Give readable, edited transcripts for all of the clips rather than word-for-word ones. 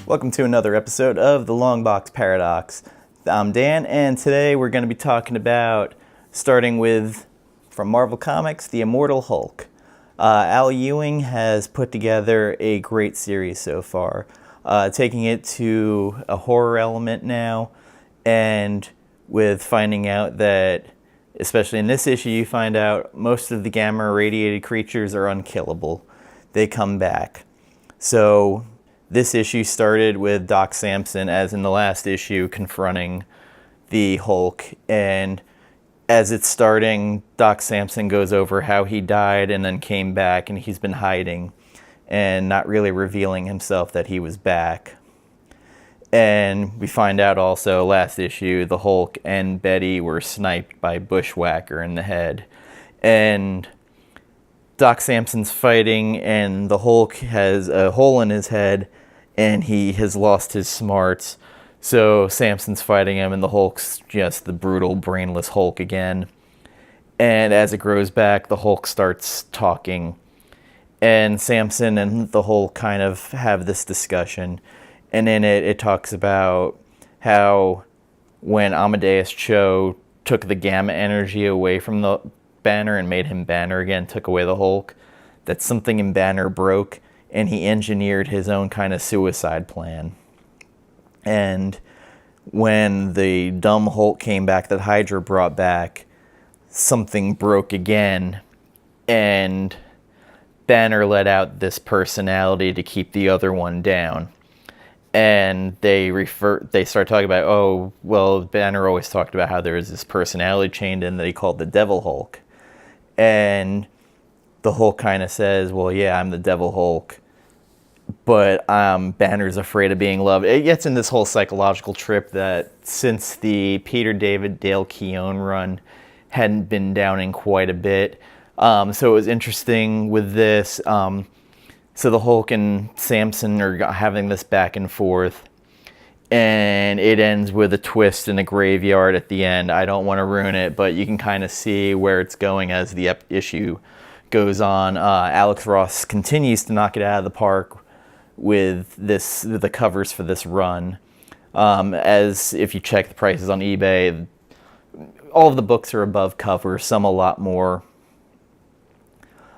Welcome to another episode of the LongBox Paradox. I'm Dan, and today we're going to be talking about, starting with, from Marvel Comics, the Immortal Hulk. Al Ewing has put together a great series so far, taking it to a horror element now, and with finding out that, especially in this issue, you find out most of the gamma-irradiated creatures are unkillable. They come back. So this issue started with Doc Samson, as in the last issue, confronting the Hulk. And as it's starting, Doc Samson goes over how he died and then came back, and he's been hiding and not really revealing himself that he was back. And we find out also, last issue, the Hulk and Betty were sniped by Bushwhacker in the head. And Doc Samson's fighting, and the Hulk has a hole in his head, and he has lost his smarts. So Samson's fighting him, and the Hulk's just the brutal, brainless Hulk again. And as it grows back, the Hulk starts talking. And Samson and the Hulk kind of have this discussion. And in it talks about how when Amadeus Cho took the gamma energy away from the Banner and made him Banner again, took away the Hulk, that something in Banner broke, and he engineered his own kind of suicide plan. And when the dumb Hulk came back that Hydra brought back, something broke again, and Banner let out this personality to keep the other one down. And they start talking about, oh, well, Banner always talked about how there was this personality chained in that he called the Devil Hulk. And the Hulk kind of says, well, yeah, I'm the Devil Hulk, but Banner's afraid of being loved. It gets in this whole psychological trip that since the Peter David, Dale Keown run hadn't been down in quite a bit. So it was interesting with this. So the Hulk and Samson are having this back and forth, and it ends with a twist in a graveyard at the end. I don't want to ruin it, but you can kind of see where it's going as the issue goes on. Alex Ross continues to knock it out of the park with the covers for this run. As if you check the prices on eBay, all of the books are above cover, some a lot more.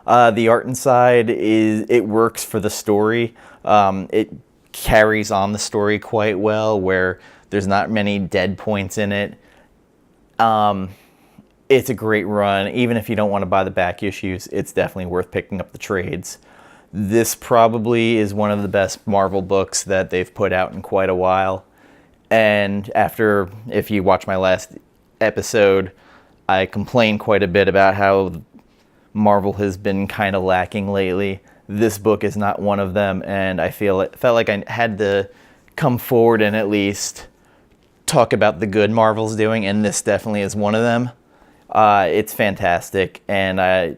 The art inside it works for the story. It carries on the story quite well, where there's not many dead points in it. It's a great run. Even if you don't want to buy the back issues, it's definitely worth picking up the trades. This probably is one of the best Marvel books that they've put out in quite a while. And if you watch my last episode, I complained quite a bit about how Marvel has been kind of lacking lately. This book is not one of them, and I felt like I had to come forward and at least talk about the good Marvel's doing, and this definitely is one of them. It's fantastic, and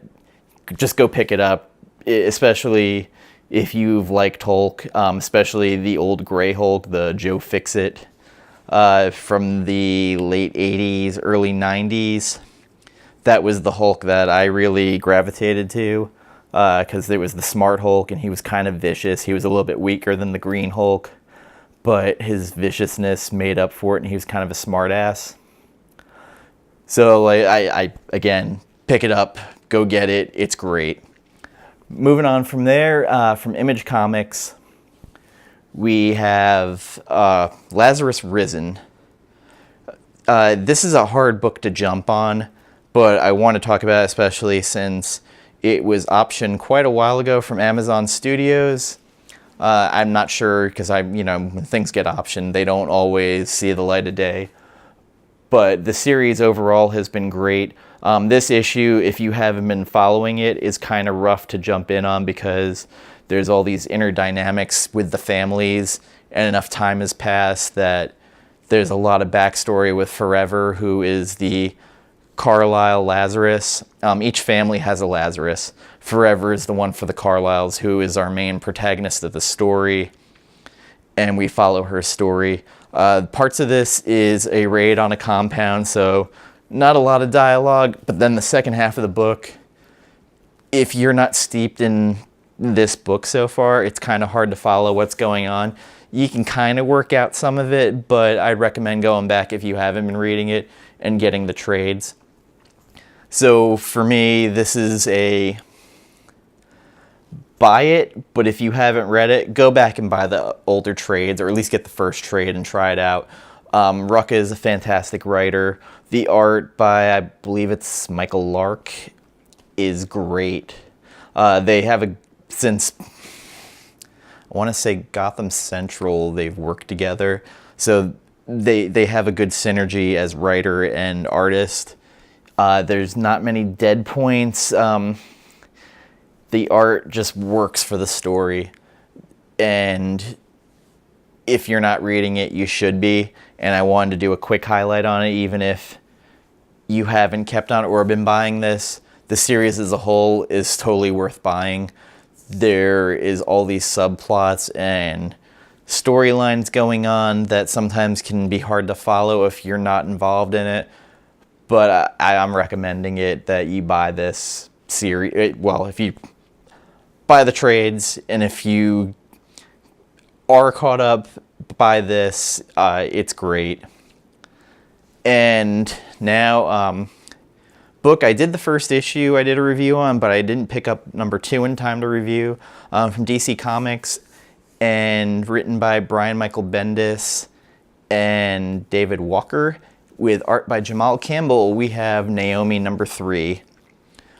just go pick it up, especially if you've liked Hulk, especially the old gray Hulk, the Joe Fixit from the late 80s, early 90s. That was the Hulk that I really gravitated to, because it was the smart Hulk, and he was kind of vicious. He was a little bit weaker than the Green Hulk, but his viciousness made up for it, and he was kind of a smart ass. So I again, pick it up, go get it, it's great. Moving on from there, from Image Comics, we have Lazarus Risen. This is a hard book to jump on, but I want to talk about it especially since it was optioned quite a while ago from Amazon Studios. I'm not sure, because when things get optioned, they don't always see the light of day. But the series overall has been great. This issue, if you haven't been following it, is kind of rough to jump in on because there's all these inner dynamics with the families, and enough time has passed that there's a lot of backstory with Forever, who is the Carlisle Lazarus. Each family has a Lazarus. Forever is the one for the Carlisles, who is our main protagonist of the story, and we follow her story. Parts of this is a raid on a compound, so not a lot of dialogue, but then the second half of the book, if you're not steeped in this book so far, it's kind of hard to follow what's going on. you can kind of work out some of it, but I'd recommend going back if you haven't been reading it and getting the trades. So for me, this is a buy it, but if you haven't read it, go back and buy the older trades, or at least get the first trade and try it out. Rucka is a fantastic writer. The art by, I believe it's Michael Lark, is great. They have since I want to say Gotham Central, they've worked together. So they have a good synergy as writer and artist. There's not many dead points. The art just works for the story. And if you're not reading it, you should be. And I wanted to do a quick highlight on it, even if you haven't kept on or been buying this. The series as a whole is totally worth buying. There is all these subplots and storylines going on that sometimes can be hard to follow if you're not involved in it. But I'm recommending it that you buy this series. Well, if you buy the trades, and if you are caught up by this, it's great. And now, book, I did the first issue I did a review on, but I didn't pick up number 2 in time to review, from DC Comics, and written by Brian Michael Bendis and David Walker, with art by Jamal Campbell. We have Naomi number 3.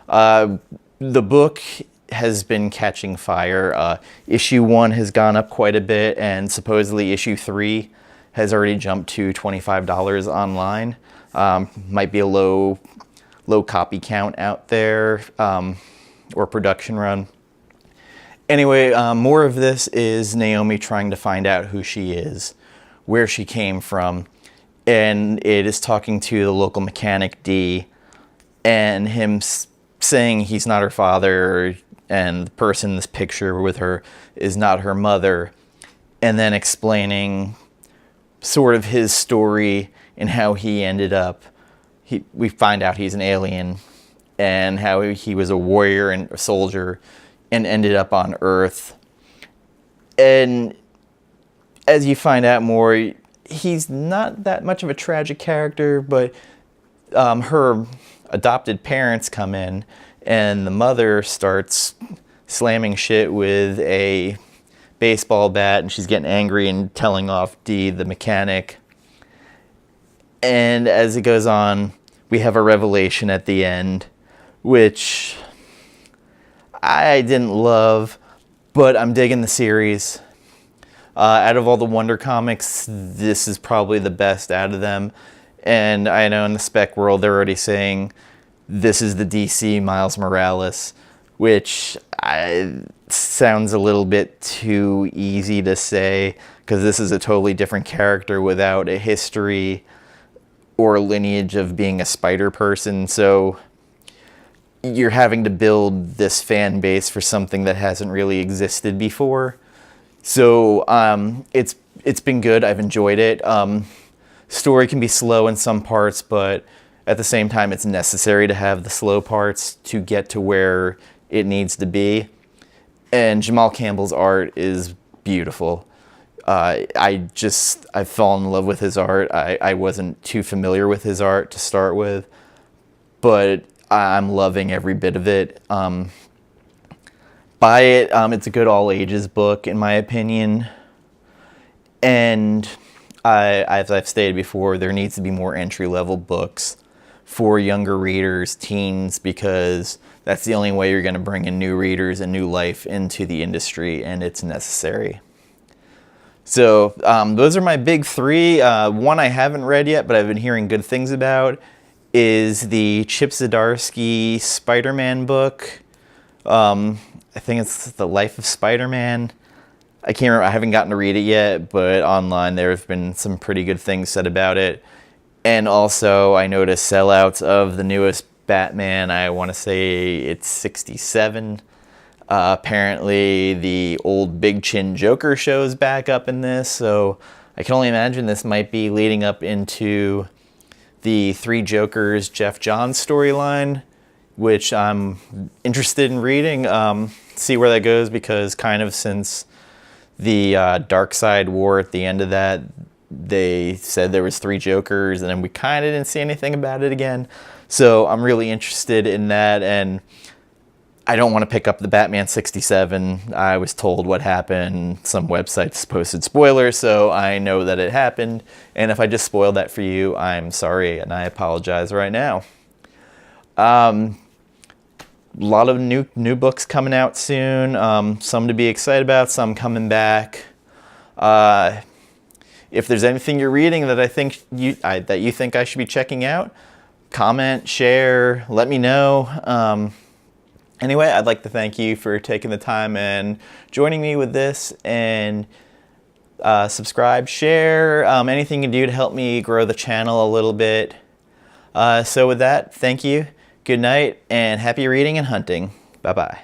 The book has been catching fire. Issue 1 has gone up quite a bit, and supposedly issue 3 has already jumped to $25 online. Might be a low copy count out there, or production run. Anyway, more of this is Naomi trying to find out who she is, where she came from, and it is talking to the local mechanic D, and him saying he's not her father, and the person in this picture with her is not her mother, and then explaining sort of his story and how he ended up. We find out he's an alien, and how he was a warrior and a soldier and ended up on Earth. And as you find out more, he's not that much of a tragic character, but her adopted parents come in, and the mother starts slamming shit with a baseball bat, and she's getting angry and telling off Dee, the mechanic. And as it goes on, we have a revelation at the end, which I didn't love, but I'm digging the series. Out of all the Wonder Comics, this is probably the best out of them. And I know in the spec world, they're already saying this is the DC Miles Morales, which sounds a little bit too easy to say, because this is a totally different character without a history or a lineage of being a spider person. So you're having to build this fan base for something that hasn't really existed before. So it's been good. I've enjoyed it. Story can be slow in some parts, but at the same time, it's necessary to have the slow parts to get to where it needs to be. And Jamal Campbell's art is beautiful. I fell in love with his art. I wasn't too familiar with his art to start with, but I'm loving every bit of it. Buy it. It's a good all ages book, in my opinion. And as I've stated before, there needs to be more entry-level books for younger readers, teens, because that's the only way you're going to bring in new readers and new life into the industry, and it's necessary. So those are my big 3. One I haven't read yet, but I've been hearing good things about, is the Chip Zdarsky Spider-Man book. I think it's The Life of Spider-Man. I can't remember. I haven't gotten to read it yet, but online there have been some pretty good things said about it. And also, I noticed sellouts of the newest Batman. I want to say it's 67. Apparently, the old Big Chin Joker shows back up in this, so I can only imagine this might be leading up into the Three Jokers Jeff Johns storyline, which I'm interested in reading. See where that goes, because kind of since the Dark Side War at the end of that, they said there was 3 Jokers, and then we kind of didn't see anything about it again. So I'm really interested in that, and I don't want to pick up the Batman 67. I was told what happened. Some websites posted spoilers, so I know that it happened. And if I just spoiled that for you, I'm sorry, and I apologize right now. A lot of new books coming out soon. Some to be excited about, some coming back. If there's anything you're reading that that you think I should be checking out, comment, share, let me know. Anyway, I'd like to thank you for taking the time and joining me with this, and subscribe, share, anything you can do to help me grow the channel a little bit. So with that, thank you, good night, and happy reading and hunting. Bye-bye.